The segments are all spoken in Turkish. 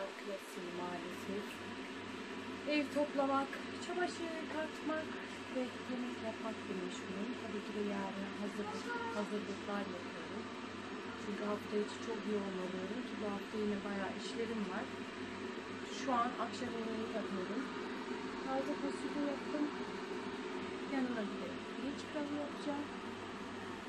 pazar klasiği maalesef. Ev toplamak, çamaşır katmak ve yemek yapmakla meşgulüm. Tabii ki de yarın hazırlıklar yapıyorum. Çünkü hafta içi çok yoğun oluyorum ki bu hafta yine bayağı işlerim var. Şu an akşam yemeği yapıyorum. Taze fasulye yaptım. Yanına bir de pirinç pilavı yapacağım.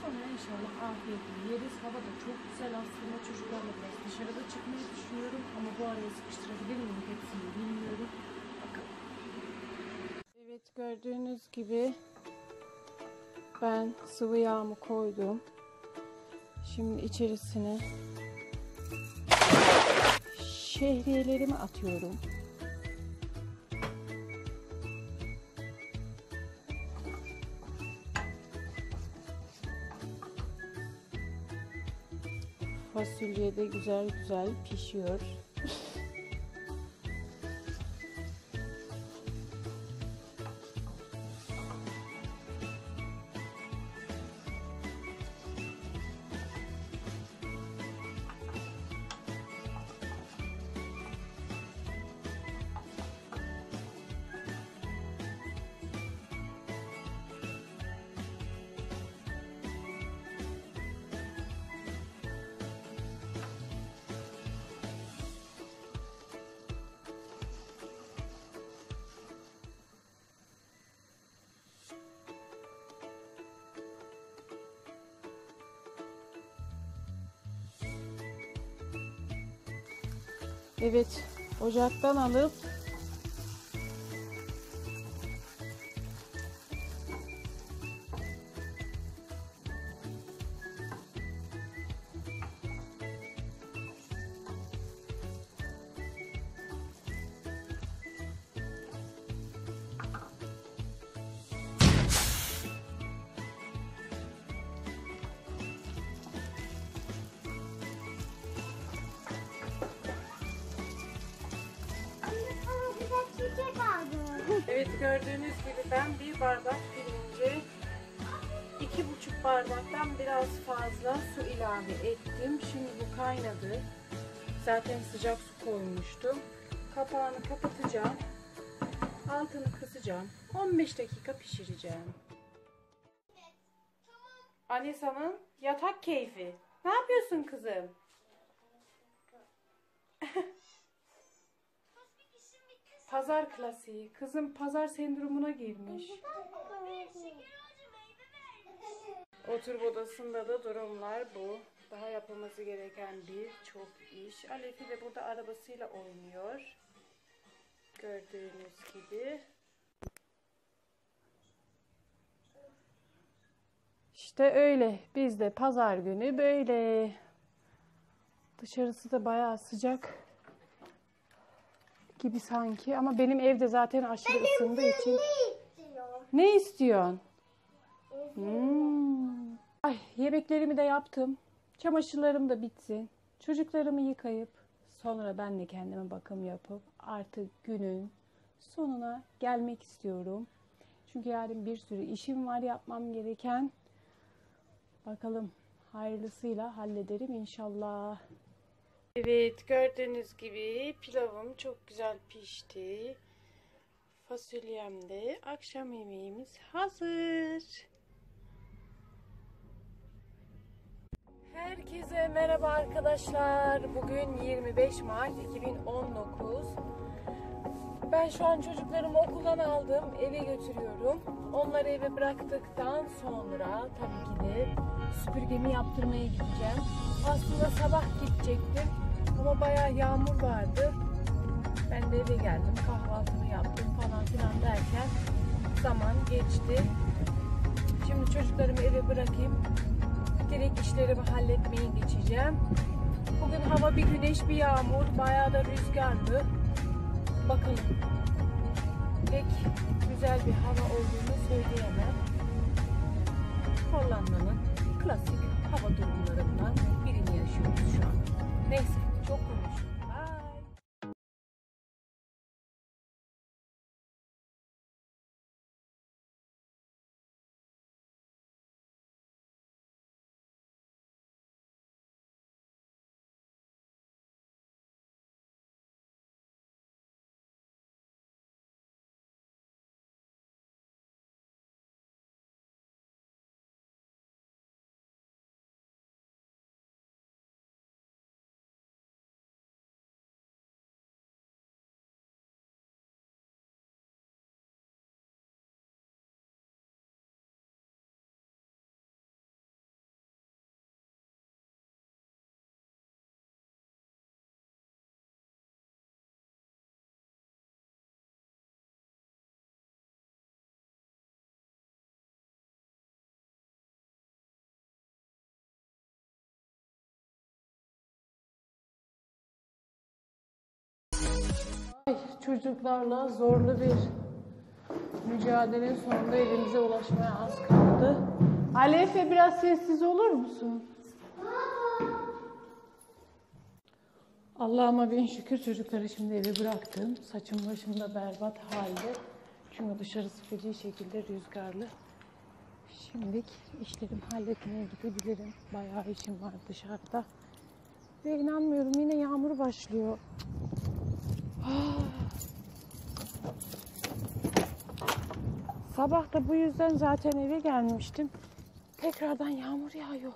Sonra inşallah afiyetle yeriz. Hava da çok güzel aslında. Çocuklarla biraz dışarıda çıkmayı düşünüyorum. Ama bu araya sıkıştırabilir miyim hepsini bilmiyorum. Bakalım. Evet, gördüğünüz gibi ben sıvı yağımı koydum. Şimdi içerisine şehriyelerimi atıyorum. Fasulye de güzel güzel pişiyor. Evet, ocaktan alıp evet, gördüğünüz gibi ben bir bardak pirince 2,5 bardaktan biraz fazla su ilave ettim. Şimdi bu kaynadı. Zaten sıcak su koymuştum. Kapağını kapatacağım. Altını kısacağım. 15 dakika pişireceğim. Anisa'nın yatak keyfi. Ne yapıyorsun kızım? Pazar klasiği. Kızım pazar sendromuna girmiş. Oturma odasında da durumlar bu. Daha yapılması gereken birçok iş. Alefi de burada arabasıyla oynuyor. Gördüğünüz gibi. İşte öyle. Biz de pazar günü böyle. Dışarısı da bayağı sıcak gibi sanki. Ama benim evde zaten aşırı ısındığı için. Ne istiyorsun? Ay, yemeklerimi de yaptım. Çamaşırlarım da bitsin. Çocuklarımı yıkayıp sonra ben de kendime bakım yapıp artık günün sonuna gelmek istiyorum. Çünkü yarın bir sürü işim var yapmam gereken. Bakalım hayırlısıyla hallederim inşallah. Evet, gördüğünüz gibi pilavım çok güzel pişti. Fasulyem de, akşam yemeğimiz hazır. Herkese merhaba arkadaşlar. Bugün 25 Mart 2019. Ben şu an çocuklarımı okuldan aldım. Eve götürüyorum. Onları eve bıraktıktan sonra tabii ki de süpürgemi yaptırmaya gideceğim. Aslında sabah gidecektim ama bayağı yağmur vardı. Ben de eve geldim. Kahvaltımı yaptım falan filan derken zaman geçti. Şimdi çocuklarımı eve bırakayım. Direkt işlerimi halletmeye geçeceğim. Bugün hava bir güneş bir yağmur. Bayağı da rüzgarlı. Bakalım. Pek güzel bir hava olduğunu söyleyemem. Hollanda'nın klasik hava durumlarından birini yaşıyoruz şu an. Neyse, çok konuştum. Çocuklarla zorlu bir mücadelenin sonunda evimize ulaşmaya az kaldı. Ali Efe, biraz sessiz olur musun? Allah'ıma bin şükür çocukları şimdi eve bıraktım. Saçım başım da berbat halde. Çünkü dışarısı feci şekilde rüzgarlı. Şimdilik işlerimi halletmeye gidebilirim. Bayağı işim var dışarıda. Ve inanmıyorum, yine yağmur başlıyor. Sabah da bu yüzden zaten eve gelmiştim. Tekrardan yağmur yağıyor.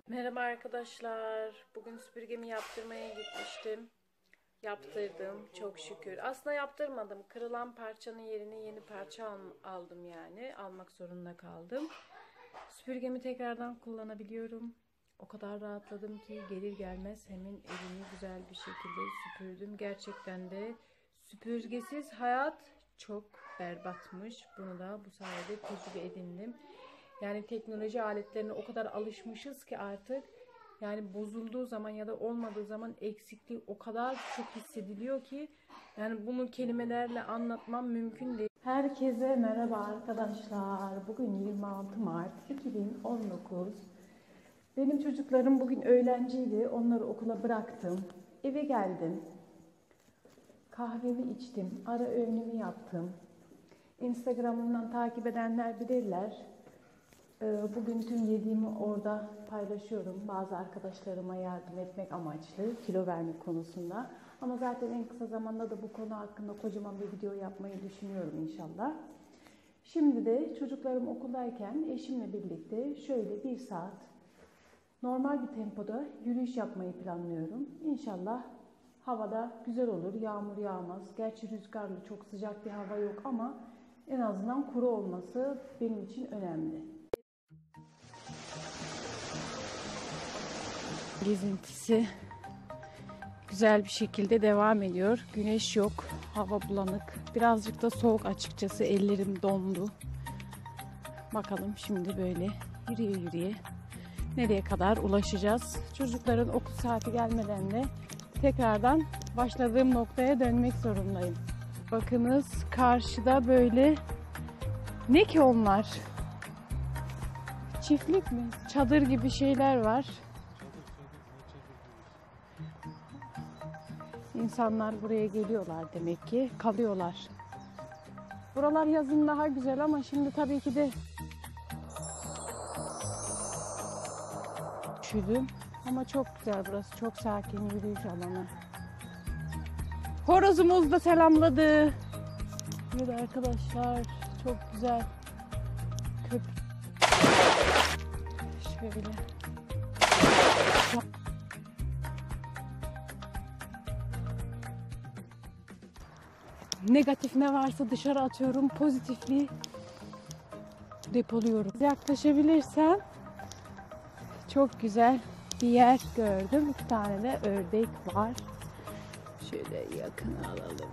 Merhaba arkadaşlar. Bugün süpürgemi yaptırmaya gitmiştim. Yaptırdım çok şükür. Aslında yaptırmadım. Kırılan parçanın yerine yeni parça aldım yani. Almak zorunda kaldım. Süpürgemi tekrardan kullanabiliyorum. O kadar rahatladım ki gelir gelmez hemen evimi güzel bir şekilde süpürdüm. Gerçekten de süpürgesiz hayat çok berbatmış. Bunu da bu sayede tecrübe edindim. Yani teknoloji aletlerine o kadar alışmışız ki artık, yani bozulduğu zaman ya da olmadığı zaman eksikliği o kadar çok hissediliyor ki yani bunu kelimelerle anlatmam mümkün değil. Herkese merhaba arkadaşlar. Bugün 26 Mart 2019. Benim çocuklarım bugün öğlenciydi. Onları okula bıraktım. Eve geldim. Kahvemi içtim. Ara öğünümü yaptım. Instagram'ımdan takip edenler bilirler. Bugün tüm yediğimi orada paylaşıyorum. Bazı arkadaşlarıma yardım etmek amaçlı, kilo vermek konusunda. Ama zaten en kısa zamanda da bu konu hakkında kocaman bir video yapmayı düşünüyorum inşallah. Şimdi de çocuklarım okuldayken eşimle birlikte şöyle bir saat normal bir tempoda yürüyüş yapmayı planlıyorum. İnşallah havada güzel olur, yağmur yağmaz. Gerçi rüzgarlı, çok sıcak bir hava yok ama en azından kuru olması benim için önemli. Gezintisi güzel bir şekilde devam ediyor. Güneş yok, hava bulanık. Birazcık da soğuk açıkçası, ellerim dondu. Bakalım şimdi böyle yürüye yürüye nereye kadar ulaşacağız. Çocukların okul saati gelmeden de tekrardan başladığım noktaya dönmek zorundayım. Bakınız karşıda böyle, ne ki onlar? Çiftlik mi? Çadır gibi şeyler var. İnsanlar buraya geliyorlar demek ki, kalıyorlar. Buralar yazın daha güzel ama şimdi tabii ki de üşüdüm. Ama çok güzel burası, çok sakin yürüyüş alanı. Horozumuz da selamladı. Evet arkadaşlar, çok güzel. Şöyle. Negatif ne varsa dışarı atıyorum, pozitifliği depoluyorum. Yaklaşabilirsem çok güzel bir yer gördüm. 2 tane de ördek var. Şöyle yakın alalım.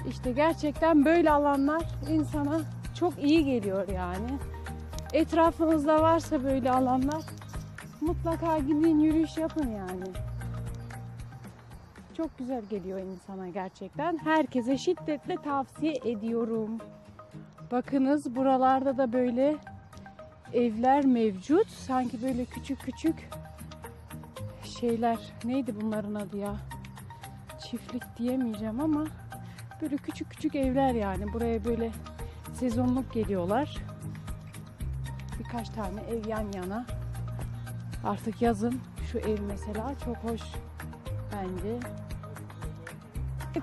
İşte gerçekten böyle alanlar insana çok iyi geliyor yani. Etrafınızda varsa böyle alanlar, mutlaka gidin yürüyüş yapın yani. Çok güzel geliyor insana gerçekten. Herkese şiddetle tavsiye ediyorum. Bakınız buralarda da böyle evler mevcut. Sanki böyle küçük küçük şeyler. Neydi bunların adı ya? Çiftlik diyemeyeceğim ama böyle küçük küçük evler yani. Buraya böyle sezonluk geliyorlar. Birkaç tane ev yan yana. Artık yazın şu ev mesela çok hoş bence.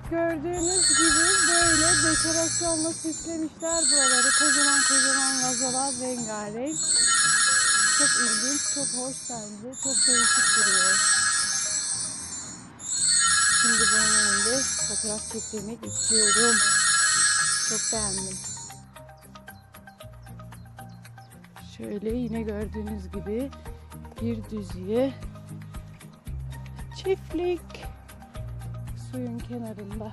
Gördüğünüz gibi böyle dekorasyonla süslemişler buraları. Kocaman kocaman vazolar, rengarenk. Çok ilginç, çok hoş bence. Çok değişik duruyor. Şimdi bunun önünde fotoğraf çektirmek istiyorum. Çok beğendim. Şöyle yine gördüğünüz gibi bir düzüye çiftlik suyun kenarında.